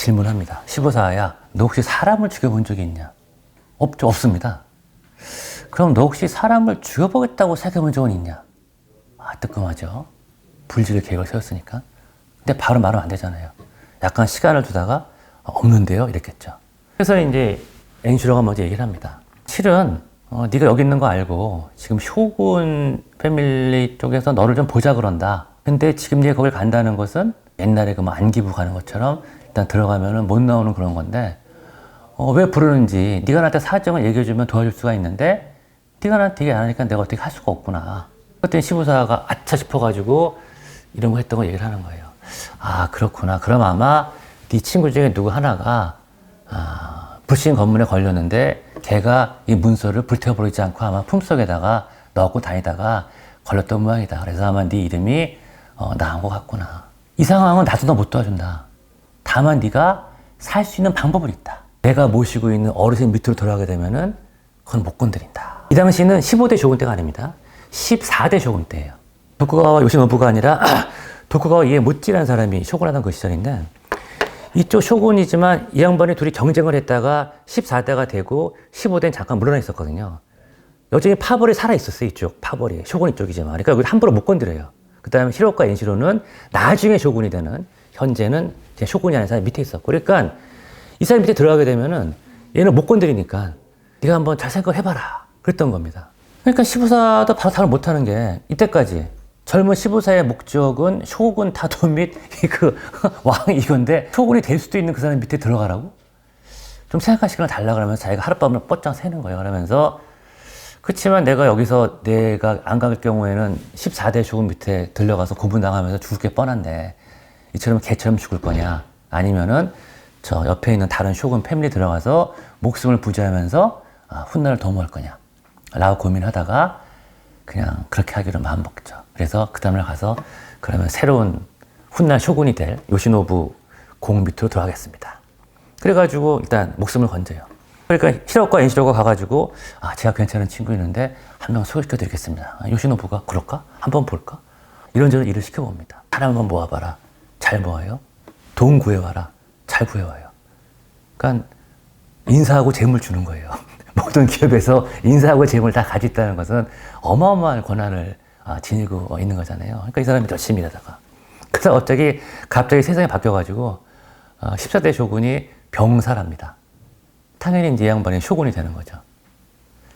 질문합니다. 시부사야, 너 혹시 사람을 죽여본 적이 있냐? 없죠. 없습니다. 그럼 너 혹시 사람을 죽여보겠다고 생각해본 적은 있냐? 뜨끔하죠. 불지를 계획을 세웠으니까. 근데 바로 말하면 안 되잖아요. 약간 시간을 두다가 없는데요? 이랬겠죠. 그래서 이제 엔시로가 먼저 얘기를 합니다. 실은 네가 여기 있는 거 알고 지금 쇼군 패밀리 쪽에서 너를 좀 보자 그런다. 근데 지금 네가 거길 간다는 것은 옛날에 그 뭐 안기부 가는 것처럼 일단 들어가면은 못 나오는 그런 건데 왜 부르는지 네가 나한테 사정을 얘기해주면 도와줄 수가 있는데 네가 나한테 얘기 안 하니까 내가 어떻게 할 수가 없구나. 그때 시부사가 아차 싶어가지고 이런 거 했던 거 얘기를 하는 거예요. 아, 그렇구나. 그럼 아마 네 친구 중에 누구 하나가 불신 검문에 걸렸는데 걔가 이 문서를 불태워버리지 않고 아마 품속에다가 넣고 다니다가 걸렸던 모양이다. 그래서 아마 네 이름이 나온 것 같구나. 이 상황은 나도 너 못 도와준다. 다만 네가 살 수 있는 방법은 있다. 내가 모시고 있는 어르신 밑으로 돌아가게 되면은 그건 못 건드린다. 이 당시는 15대 쇼군 때가 아닙니다. 14대 쇼군 때예요. 도쿠가와 요시노부가 아니라 도쿠가와 이에모찌라는 사람이 쇼군하던 그 시절인데 이쪽 쇼군이지만 이 양반이 둘이 경쟁을 했다가 14대가 되고 15대는 잠깐 물러나 있었거든요. 여전히 파벌이 살아있었어요. 이쪽 파벌이. 쇼군 이쪽이지만. 그러니까 여기 함부로 못 건드려요. 그 다음에 히로카 엔시로는 나중에 쇼군이 되는 현재는 쇼군이 아닌 사람이 밑에 있었고 그러니까 이 사람이 밑에 들어가게 되면은 얘는 못 건드리니까 네가 한번 잘 생각을 해봐라. 그랬던 겁니다. 그러니까 시부사도 바로 답을 못하는 게 이때까지 젊은 시부사의 목적은 쇼군 타도 및 그 왕 이건데 쇼군이 될 수도 있는 그 사람 밑에 들어가라고? 좀 생각할 시간을 달라 그러면서 자기가 하룻밤을 뻗장 새는 거예요. 그러면서 그렇지만 내가 여기서 내가 안 갈 경우에는 14대 쇼군 밑에 들려가서 고문당하면서 죽을 게 뻔한데 이처럼 개처럼 죽을 거냐 아니면은 저 옆에 있는 다른 쇼군 패밀리 들어가서 목숨을 부지하면서 훗날을 도모할 거냐 라고 고민하다가 그냥 그렇게 하기로 마음먹죠. 그래서 그 다음날 가서 그러면 새로운 훗날 쇼군이 될 요시노부 공 밑으로 들어가겠습니다. 그래가지고 일단 목숨을 건져요. 그러니까 히로카 엔시로가 가가지고 제가 괜찮은 친구 있는데 한 명 소개시켜 드리겠습니다. 요시노부가 그럴까? 한번 볼까? 이런저런 일을 시켜봅니다. 사람 한번 모아봐라. 잘 모아요. 돈 구해와라. 잘 구해와요. 그러니까 인사하고 재물 주는 거예요. 모든 기업에서 인사하고 재물 다 가지고 있다는 것은 어마어마한 권한을 지니고 있는 거잖아요. 그러니까 이 사람이 열심히 일하다가 그래서 갑자기 세상이 바뀌어가지고 14대 쇼군이 병사랍니다. 당연히 이제 이 양반이 쇼군이 되는 거죠.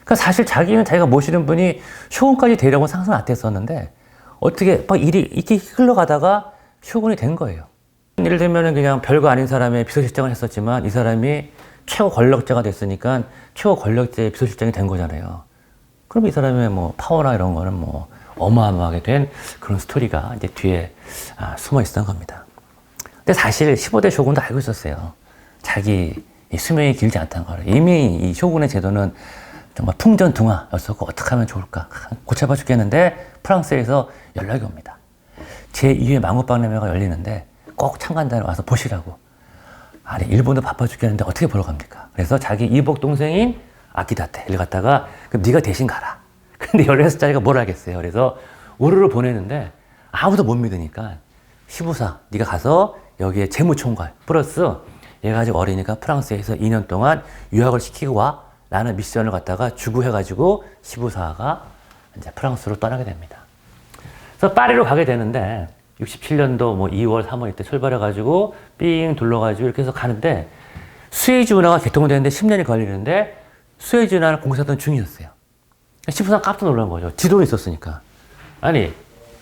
그러니까 사실 자기가 모시는 분이 쇼군까지 되려고 상상 안 했었는데 어떻게 막 일이 이렇게 흘러가다가 쇼군이 된 거예요. 예를 들면 그냥 별거 아닌 사람의 비서실장을 했었지만 이 사람이 최고 권력자가 됐으니까 최고 권력자의 비서실장이 된 거잖아요. 그럼 이 사람의 뭐 파워나 이런 거는 뭐 어마어마하게 된 그런 스토리가 이제 뒤에 숨어 있었던 겁니다. 근데 사실 15대 쇼군도 알고 있었어요. 자기 수명이 길지 않다는 거를. 이미 이 쇼군의 제도는 정말 풍전등화였었고 어떻게 하면 좋을까 고쳐봐 죽겠는데 프랑스에서 연락이 옵니다. 제2회 망국박람회가 열리는데 꼭 참관단에 와서 보시라고. 아니 일본도 바빠 죽겠는데 어떻게 보러 갑니까? 그래서 자기 이복 동생인 아키다테를 갖다가 그럼 네가 대신 가라. 근데 16살짜리가 뭘 하겠어요. 그래서 우르르 보내는데 아무도 못 믿으니까 시부사 네가 가서 여기에 재무총괄 플러스 얘가 아직 어리니까 프랑스에서 2년 동안 유학을 시키고 와 라는 미션을 갖다가 주구해가지고 시부사가 이제 프랑스로 떠나게 됩니다. 그래서 파리로 가게 되는데 67년도 뭐 2월, 3월 이때 출발해가지고 삥 둘러가지고 이렇게 해서 가는데 수에즈 운하가 개통되는데 10년이 걸리는데 수에즈 운하를 공사하던 중이었어요. 시부사가 깜짝 놀란 거죠. 지도는 있었으니까. 아니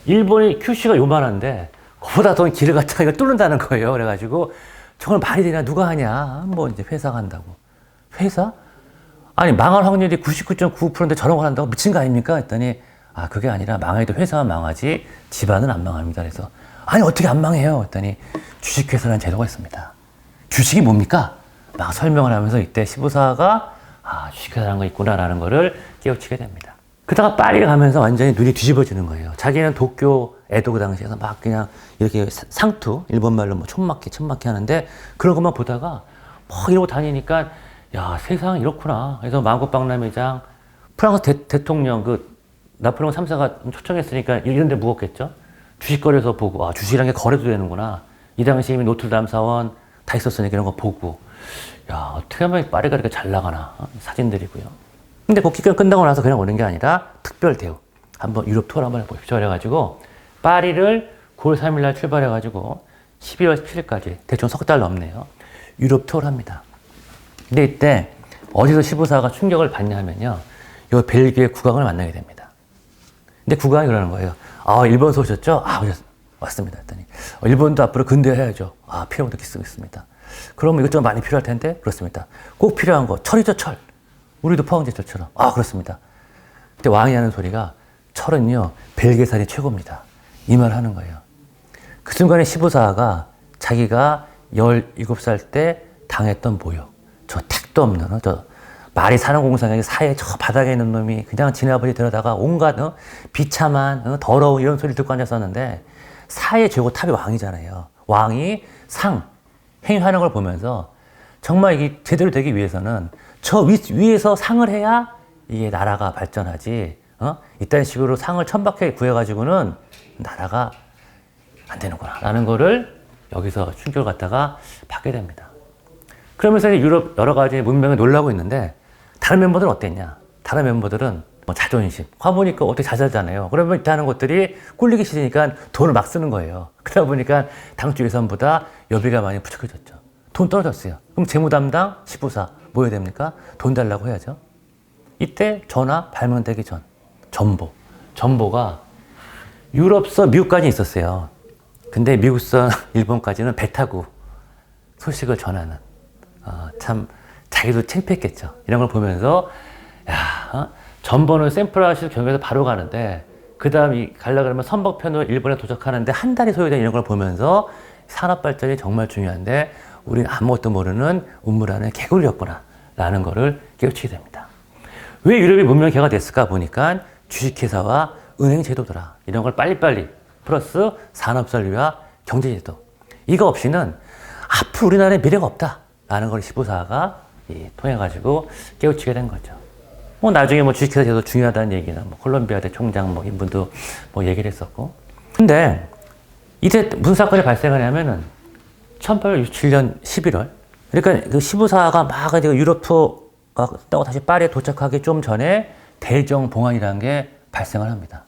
일본이 큐슈가 요만한데 그보다 더 길을 갖다가 이걸 뚫는다는 거예요. 그래가지고 저걸 말이 되냐 누가 하냐 뭐 이제 회사가 한다고. 회사? 아니 망할 확률이 99.9%인데 저런 걸 한다고 미친 거 아닙니까? 했더니 그게 아니라 망해도 회사만 망하지 집안은 안 망합니다. 그래서 아니 어떻게 안 망해요? 했더니 주식회사라는 제도가 있습니다. 주식이 뭡니까? 막 설명을 하면서 이때 시부사가 주식회사라는 거 있구나라는 거를 깨우치게 됩니다. 그러다가 파리를 가면서 완전히 눈이 뒤집어지는 거예요. 자기는 도쿄, 에도 그 당시에서 막 그냥 이렇게 상투, 일본말로 뭐 촌막히 하는데 그런 것만 보다가 막 이러고 다니니까 야 세상 이렇구나. 그래서 망국박람회장 프랑스 대통령 나폴레옹 3사가 초청했으니까 이런 데 묵었겠죠. 주식거래소 보고 주식이란 게 거래도 되는구나. 이 당시에 이미 노트르담 사원, 다 있었으니까 이런 거 보고, 야, 어떻게 하면 파리가 이렇게 잘 나가나. 사진들이고요. 근데 그 기간 끝나고 나서 그냥 오는 게 아니라 특별 대우. 한번 유럽 투어를 한번 해보십시오. 그래가지고 파리를 9월 3일 날 출발해가지고 12월 17일까지 대충 석 달 넘네요. 유럽 투어를 합니다. 근데 이때 어디서 시부사가 충격을 받냐 하면요. 이 벨기에 국왕을 만나게 됩니다. 근데 국왕이 그러는 거예요. 아, 일본에서 오셨죠? 아, 왔습니다. 했더니 일본도 앞으로 근대해야죠. 아, 필요한 것도 쓰고 있습니다. 그럼 이것저것 많이 필요할 텐데? 그렇습니다. 꼭 필요한 거 철이죠, 철. 우리도 포항제철처럼. 아, 그렇습니다. 그때 왕이 하는 소리가 철은요, 벨기에산이 최고입니다. 이 말 하는 거예요. 그 순간에 시부사가 자기가 17살 때 당했던 모욕, 저 택도 없는, 저 말이 사는 공상에 사이에 저 바닥에 있는 놈이 그냥 지나버리 들여다가 온갖 비참한 더러운 이런 소리를 듣고 앉았었는데 사회 최고 탑이 왕이잖아요. 왕이 행하는 걸 보면서 정말 이게 제대로 되기 위해서는 저 위에서 상을 해야 이게 나라가 발전하지. 이딴 식으로 상을 천박하게 구해가지고는 나라가 안 되는구나. 라는 거를 여기서 충격을 갖다가 받게 됩니다. 그러면서 유럽 여러 가지 문명에 놀라고 있는데 다른 멤버들은 어땠냐? 다른 멤버들은 자존심. 가보니까 어떻게 잘 살잖아요. 그러면 이때 하는 것들이 꿀리기 싫으니까 돈을 막 쓰는 거예요. 그러다 보니까 당초 예산보다 여비가 많이 부족해졌죠. 돈 떨어졌어요. 그럼 재무 담당, 시부사 뭐 해야 됩니까? 돈 달라고 해야죠. 이때 전화 발명되기 전 전보가 유럽서 미국까지 있었어요. 근데 미국서 일본까지는 배 타고 소식을 전하는 참 자기도 창피했겠죠. 이런 걸 보면서 야, 전보는 샌프란시스코 경유해서 바로 가는데 그 다음 가려고 그러면 선박편으로 일본에 도착하는데 한 달이 소요된 이런 걸 보면서 산업 발전이 정말 중요한데 우리는 아무것도 모르는 우물 안에 개구리였구나 라는 거를 깨우치게 됩니다. 왜 유럽이 문명개가 됐을까 보니까 주식회사와 은행 제도더라. 이런 걸 빨리빨리 플러스 산업설비와 경제제도. 이거 없이는 앞으로 우리나라에 미래가 없다 라는 걸 시부사가 통해가지고 깨우치게 된 거죠. 나중에 주식회사 제도 중요하다는 얘기나 콜롬비아대 총장 이분도 얘기를 했었고. 근데 이때 무슨 사건이 발생하냐면은 1867년 11월. 그러니까 그 시부사가 막 유럽 투어가 끝나고 다시 파리에 도착하기 좀 전에 대정 봉환이라는 게 발생을 합니다.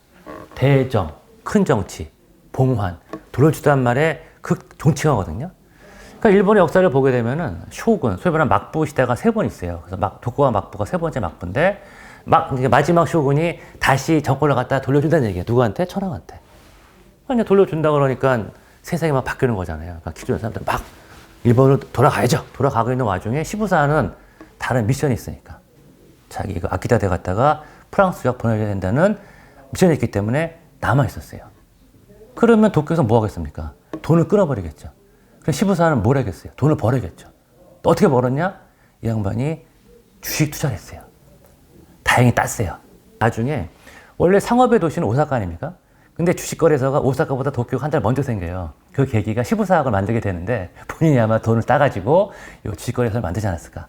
대정, 큰 정치, 봉환, 돌려주단 말에 극종칭하거든요. 그러니까 일본의 역사를 보게 되면은 쇼군, 소위 말하는 막부 시대가 3번 있어요. 그래서 도쿠가 막부가 3번째 막부인데 마지막 쇼군이 다시 정권을 갖다 돌려준다는 얘기예요. 누구한테? 천황한테. 그러니까 돌려준다 그러니까 세상이 막 바뀌는 거잖아요. 그러니까 기존 사람들 막 일본으로 돌아가야죠. 돌아가고 있는 와중에 시부사는 다른 미션이 있으니까 자기 그 아키다대 갔다가 프랑스 유학 보내야 된다는 미션이 있기 때문에 남아 있었어요. 그러면 도쿄에서 뭐 하겠습니까? 돈을 끊어버리겠죠. 그럼 시부사는 뭘 하겠어요? 돈을 벌어야겠죠. 어떻게 벌었냐? 이 양반이 주식 투자를 했어요. 다행히 땄어요. 나중에 원래 상업의 도시는 오사카 아닙니까? 근데 주식거래소가 오사카보다 도쿄가 한 달 먼저 생겨요. 그 계기가 시부사학을 만들게 되는데 본인이 아마 돈을 따가지고 이 주식거래소를 만들지 않았을까.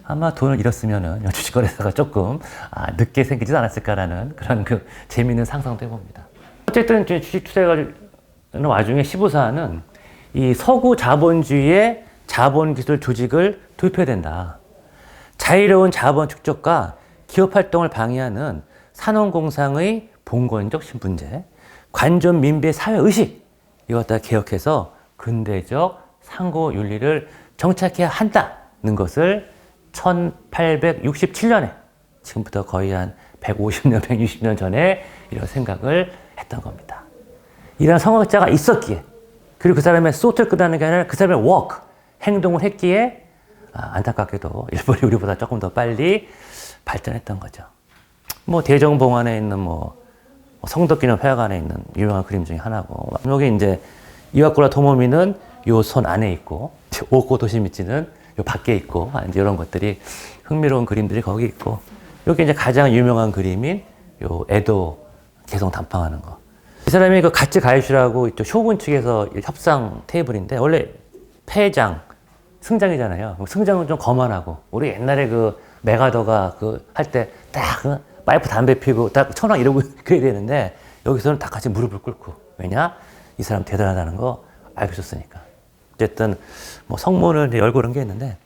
아마 돈을 잃었으면은 주식거래소가 조금 늦게 생기지 않았을까라는 그런 그 재미있는 상상도 해봅니다. 어쨌든 주식 투자해가지고 와중에 시부사는 이 서구 자본주의의 자본기술 조직을 도입해야 된다. 자유로운 자본 축적과 기업 활동을 방해하는 산업공상의 봉건적 신분제, 관존 민비의 사회의식, 이것 다 개혁해서 근대적 상고윤리를 정착해야 한다는 것을 1867년에 지금부터 거의 한 150년, 160년 전에 이런 생각을 했던 겁니다. 이런 성학자가 있었기에 그리고 그 사람의 소트를 끝나는 게 아니라 그 사람의 워크, 행동을 했기에 안타깝게도 일본이 우리보다 조금 더 빨리 발전했던 거죠. 대정봉안에 있는 성덕기념 회화관에 있는 유명한 그림 중에 하나고, 여기 이제 이와쿠라 토모미는 요 손 안에 있고, 오코 도시미치는 요 밖에 있고, 이제 이런 것들이 흥미로운 그림들이 거기 있고, 여기 이제 가장 유명한 그림인 요 에도 개성 단방하는 거. 이 사람이 그 가츠 가이슈라고 이쪽 쇼군 측에서 협상 테이블인데, 원래 패장, 승장이잖아요. 승장은 좀 거만하고, 우리 옛날에 그 메가더가 그 할 때 딱 파이프 담배 피고 딱 천왕 이러고 그래야 되는데, 여기서는 다 같이 무릎을 꿇고. 왜냐? 이 사람 대단하다는 거 알고 있었으니까. 어쨌든 뭐 성문을 이제 열고 그런 게 있는데,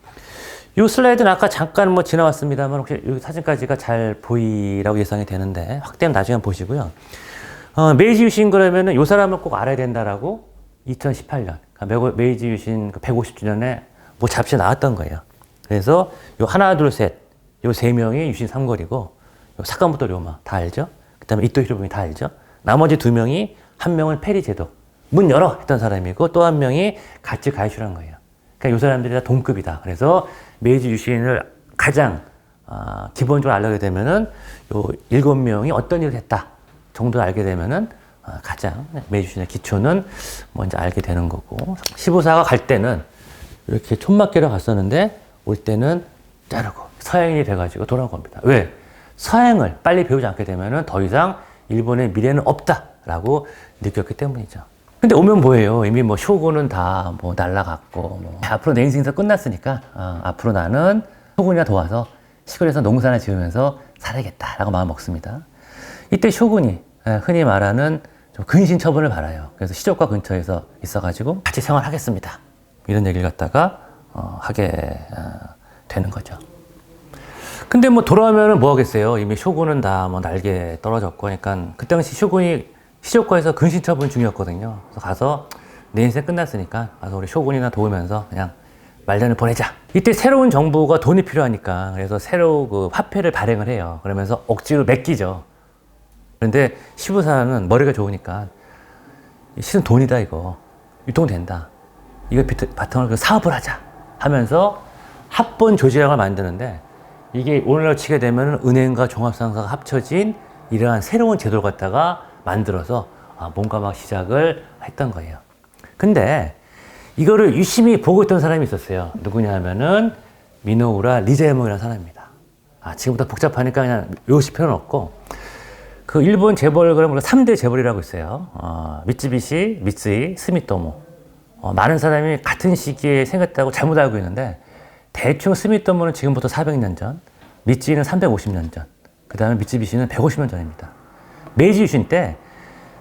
이 슬라이드는 아까 잠깐 뭐 지나왔습니다만 혹시 이 사진까지가 잘 보이라고 예상이 되는데 확대는 나중에 한번 보시고요. 메이지 유신 그러면은 이 사람을 꼭 알아야 된다라고 2018년 메이지 유신 150주년에 뭐 잡지 나왔던 거예요. 그래서 요 하나 둘 셋 요 세 명이 유신 삼거리고, 요 사카모토 료마 다 알죠? 그다음에 이토 히로부미 다 알죠? 나머지 두 명이, 한 명은 페리 제도 문 열어 했던 사람이고 또 한 명이 가츠 가이슈라는 거예요. 그러니까 이 사람들이 다 동급이다. 그래서 메이지 유신을 가장 기본적으로 알게 되면은 요 7명이 어떤 일을 했다 정도 알게 되면은 가장 메이지 유신의 기초는 먼저 알게 되는 거고, 시부사가 갈 때는 이렇게 촌막계로 갔었는데 올 때는 자르고 서양인이 돼가지고 돌아온 겁니다. 왜? 서양을 빨리 배우지 않게 되면은 더 이상 일본의 미래는 없다라고 느꼈기 때문이죠. 근데 오면 뭐예요? 이미 뭐 쇼군은 다 뭐 날라갔고, 뭐 앞으로 내 인생에서 끝났으니까 앞으로 나는 쇼군이나 도와서 시골에서 농사나 지으면서 살아야겠다라고 마음 먹습니다. 이때 쇼군이 흔히 말하는 좀 근신 처분을 받아요. 그래서 시조과 근처에서 있어가지고 같이 생활하겠습니다. 이런 얘기를 갖다가 하게 되는 거죠. 근데 뭐 돌아오면은 뭐 하겠어요? 이미 쇼군은 다 뭐 날개 떨어졌고, 그러니까 그 당시 쇼군이 시조과에서 근신 처분 중이었거든요. 그래서 가서 내 인생 끝났으니까 가서 우리 쇼군이나 도우면서 그냥 말년을 보내자. 이때 새로운 정부가 돈이 필요하니까 그래서 새로 그 화폐를 발행을 해요. 그러면서 억지로 맡기죠. 그런데 시부사는 머리가 좋으니까 실은 돈이다 이거 유통된다. 이거 바탕으로 사업을 하자 하면서 합본 조직을 만드는데, 이게 오늘날 치게 되면 은행과 종합상사가 합쳐진 이러한 새로운 제도를 갖다가 만들어서 뭔가 막 시작을 했던 거예요. 근데 이거를 유심히 보고 있던 사람이 있었어요. 누구냐 하면은 미노우라 리제모이라는 사람입니다. 지금부터 복잡하니까 그냥 외우실 필요는 없고, 그 일본 재벌 그러면 3대 재벌이라고 있어요. 미쯔비시, 미쓰이, 스미토모. 많은 사람이 같은 시기에 생겼다고 잘못 알고 있는데, 대충 스미토모는 지금부터 400년 전, 미쓰이는 350년 전, 그 다음에 미쯔비시는 150년 전입니다. 메이지 유신 때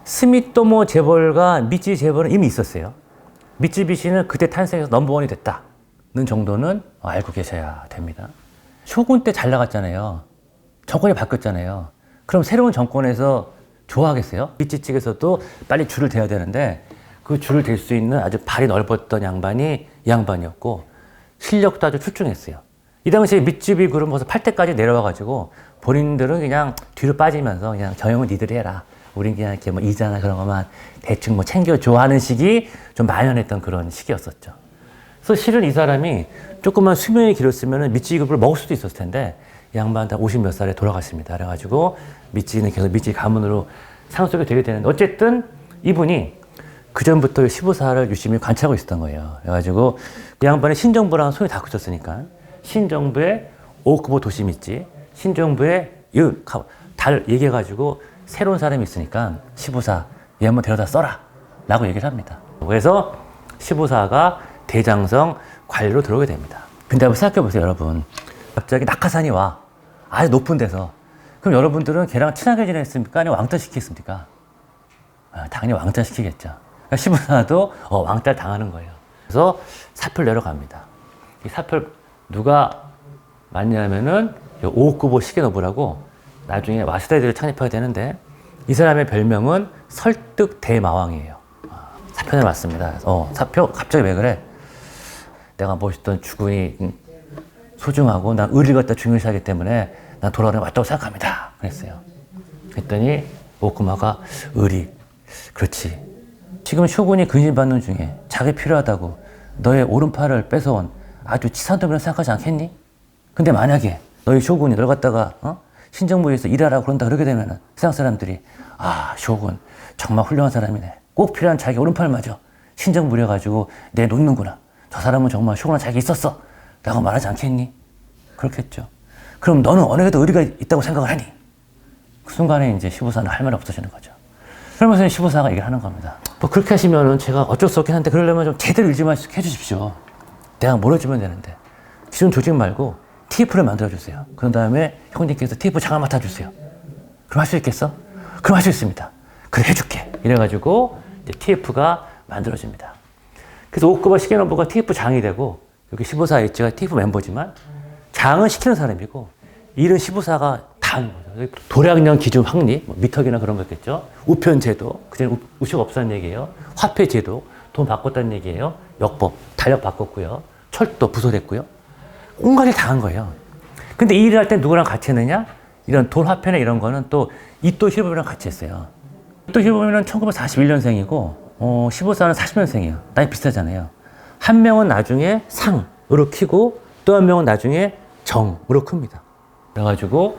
스미토모 재벌과 미쓰이 재벌은 이미 있었어요. 미쯔비시는 그때 탄생해서 넘버원이 됐다는 정도는 알고 계셔야 됩니다. 쇼군 때 잘 나갔잖아요. 정권이 바뀌었잖아요. 그럼 새로운 정권에서 좋아하겠어요? 미쯔이 측에서도 빨리 줄을 대야 되는데, 그 줄을 댈 수 있는 아주 발이 넓었던 양반이 이 양반이었고, 실력도 아주 출중했어요. 이 당시에 미쯔비 그룹 벌써 8대까지 내려와가지고 본인들은 그냥 뒤로 빠지면서 그냥 저 형은 니들이 해라. 우린 그냥 이렇게 뭐 이자나 그런 것만 대충 뭐 챙겨줘 하는 식이 좀 만연했던 그런 시기였었죠. 그래서 실은 이 사람이 조금만 수명이 길었으면 미쯔이 그룹을 먹을 수도 있었을 텐데, 이 양반 다 50 몇 살에 돌아갔습니다. 그래가지고 미쯔이는 계속 미쯔이 가문으로 상속이 되게 되는데, 어쨌든 이분이 그 전부터 시부사를 유심히 관찰하고 있었던 거예요. 그래가지고 이 양반이 신정부랑 손이 다 붙였으니까 신정부의 오쿠보 도시미찌, 신정부의 달 얘기해가지고 새로운 사람이 있으니까 시부사 얘 한번 데려다 써라 라고 얘기를 합니다. 그래서 시부사가 대장성 관리로 들어오게 됩니다. 근데 한번 생각해 보세요, 여러분. 갑자기 낙하산이 와. 아주 높은 데서. 그럼 여러분들은 걔랑 친하게 지냈습니까? 아니면 왕따 시키겠습니까? 당연히 왕따 시키겠죠. 그러니까 시부사도 왕따를 당하는 거예요. 그래서 사표를 내려갑니다. 이 사표를 누가 맞냐면은 오쿠보 시게노부라고 나중에 와세다이를 창립하게 되는데, 이 사람의 별명은 설득 대마왕이에요. 사표를 맞습니다. 사표 갑자기 왜 그래? 내가 멋있던 주군이 소중하고 난 의리를 갖다 중요시하기 때문에 난 돌아오는 게 맞다고 생각합니다. 그랬어요. 그랬더니 오쿠마가 의리, 그렇지. 지금 쇼군이 근신받는 중에 자기 필요하다고 너의 오른팔을 뺏어온 아주 치사한 놈이라고 생각하지 않겠니? 근데 만약에 너희 쇼군이 널 갖다가 신정부에서 일하라고 그런다 그러게 되면은 세상 사람들이 쇼군 정말 훌륭한 사람이네. 꼭 필요한 자기 오른팔마저 신정부 부려가지고 내놓는구나. 저 사람은 정말 쇼군한 자기 있었어 라고 말하지 않겠니? 그렇겠죠. 그럼 너는 어느 게도 의리가 있다고 생각을 하니? 그 순간에 이제 시부사는 할 말이 없어지는 거죠. 그러면서 시부사가 얘기를 하는 겁니다. 뭐 그렇게 하시면은 제가 어쩔 수 없긴 한데, 그러려면 좀 제대로 일좀 해주십시오. 내가 몰아주면 되는데 기존 조직 말고 TF를 만들어주세요. 그런 다음에 형님께서 TF 장을 맡아주세요. 그럼 할 수 있겠어? 그럼 할 수 있습니다. 그래 해줄게. 이래가지고 이제 TF가 만들어집니다. 그래서 오쿠바 시게노부가 TF 장이 되고 여기 15사H가 TF 멤버지만 장은 시키는 사람이고 일은 15사가 다 하는 거죠. 도량령 기준 확립, 뭐 미터기나 그런 거겠죠. 우편제도, 그전에 우시가 없었다는 얘기예요. 화폐제도, 돈 바꿨다는 얘기예요. 역법, 달력 바꿨고요. 철도 부설했고요. 온갖 일 다 한 거예요. 근데 이 일을 할 때 누구랑 같이 했느냐? 이런 돈 화폐나 이런 거는 또 이토 히로부미랑 같이 했어요. 이토 히로부미는 1941년생이고 15사는 40년생이에요. 나이 비슷하잖아요. 한 명은 나중에 상으로 키고 또 한 명은 나중에 정으로 큽니다. 그래가지고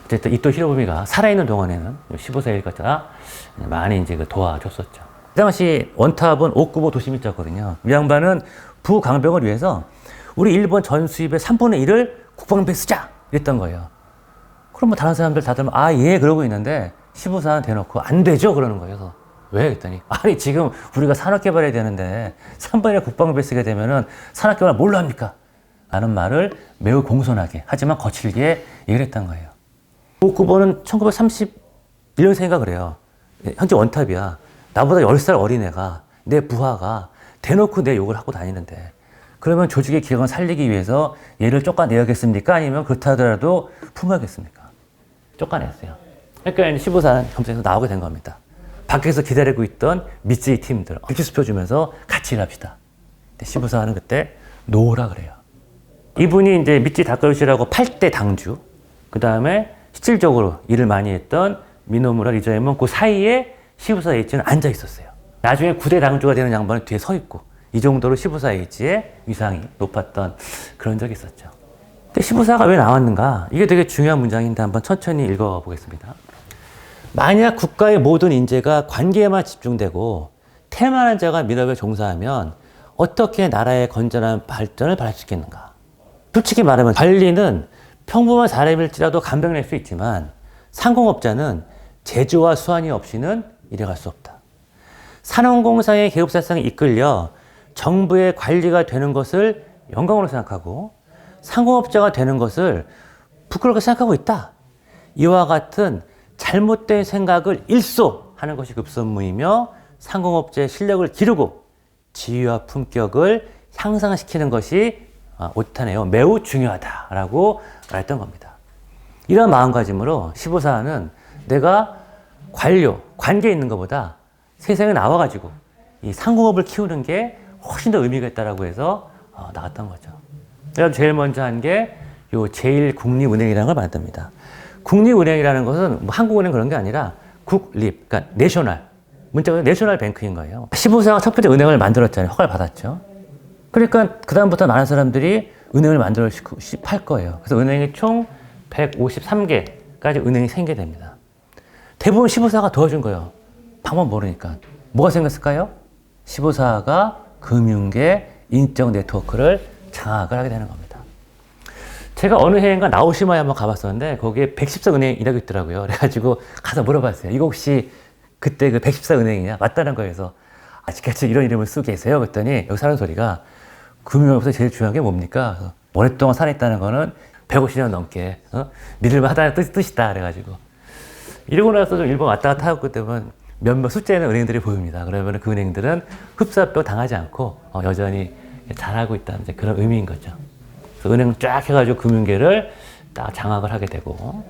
어쨌든 이토 히로부미가 살아있는 동안에는 15세 일가자 많이 이제 도와줬었죠. 그 당시 원탑은 오쿠보 도시미였거든요. 이 양반은 부강병을 위해서 우리 일본 전수입의 3분의 1을 국방비에 쓰자! 이랬던 거예요. 그럼 뭐 다른 사람들 다들 아, 예, 그러고 있는데 15사는 대놓고 안 되죠? 그러는 거예요. 그래서 왜? 그랬더니 아니, 지금 우리가 산업개발해야 되는데 3분의 1을 국방비에 쓰게 되면은 산업개발 뭘로 합니까? 라는 말을 매우 공손하게 하지만 거칠게 얘기를 했던 거예요. 오쿠보는 1931년생인가 그래요. 현재 원탑이야. 나보다 10살 어린애가, 내 부하가 대놓고 내 욕을 하고 다니는데 그러면 조직의 기강을 살리기 위해서 얘를 쫓아내야겠습니까? 아니면 그렇다 하더라도 품어야겠습니까? 쫓아냈어요. 그러니까 15사 검사에서 나오게 된 겁니다. 밖에서 기다리고 있던 미쯔이 팀들 일지수표 주면서 같이 일합시다. 15사는 그때 노라 그래요. 이분이 이제 미쯔이 다카요시라고 8대 당주, 그 다음에 실질적으로 일을 많이 했던 미노무라 리자이몬 그 사이에 15사H는 앉아 있었어요. 나중에 9대 당주가 되는 양반은 뒤에 서 있고 이 정도로 15사H의 위상이 높았던 그런 적이 있었죠. 근데 15사가 왜 나왔는가? 이게 되게 중요한 문장인데 한번 천천히 읽어보겠습니다. 만약 국가의 모든 인재가 관계에만 집중되고 태만한 자가 민업에 종사하면 어떻게 나라의 건전한 발전을 바랄 수 있겠는가? 솔직히 말하면 관리는 평범한 사람일지라도 간병낼 수 있지만 상공업자는 제조와 수완이 없이는 이래갈 수 없다. 산업공사의 계급사상에 이끌려 정부의 관리가 되는 것을 영광으로 생각하고 상공업자가 되는 것을 부끄럽게 생각하고 있다. 이와 같은 잘못된 생각을 일소하는 것이 급선무이며 상공업자의 실력을 기르고 지위와 품격을 향상시키는 것이 옳다네요. 매우 중요하다라고 말했던 겁니다. 이런 마음가짐으로 15사는 내가 관료, 관계에 있는 것보다 세상에 나와가지고 이 상공업을 키우는 게 훨씬 더 의미가 있다라고 해서 나갔던 거죠. 그래서 제일 먼저 한 게 요 제1국립은행이라는 걸 만듭니다. 국립은행이라는 것은 뭐 한국은행 그런 게 아니라 국립, 그러니까 내셔널, 문자가 내셔널 뱅크인 거예요. 15사가 첫 번째 은행을 만들었잖아요. 허가를 받았죠. 그러니까 그다음부터 많은 사람들이 은행을 만들어 팔 거예요. 그래서 은행이 총 153개까지 은행이 생기게 됩니다. 대부분 15사가 도와준 거예요. 방법 모르니까. 뭐가 생겼을까요? 15사가 금융계 인적 네트워크를 장악을 하게 되는 겁니다. 제가 어느 해인가 나오시마에 한번 가봤었는데 거기에 114 은행이 일하고 있더라고요. 그래가지고 가서 물어봤어요. 이거 혹시 그때 그 114 은행이냐? 맞다는 거에서 아직까지 이런 이름을 쓰고 계세요? 그랬더니 여기 사는 소리가 금융업에서 제일 중요한 게 뭡니까? 오랫동안 살아있다는 거는 150년 넘게 믿을만하다는 뜻이다. 그래가지고 이러고 나서 좀 일본 왔다 갔다 하고 그때면 몇몇 숫자에는 은행들이 보입니다. 그러면 그 은행들은 흡사표 당하지 않고 여전히 잘하고 있다는 그런 의미인 거죠. 그래서 은행 쫙 해가지고 금융계를 딱 장악을 하게 되고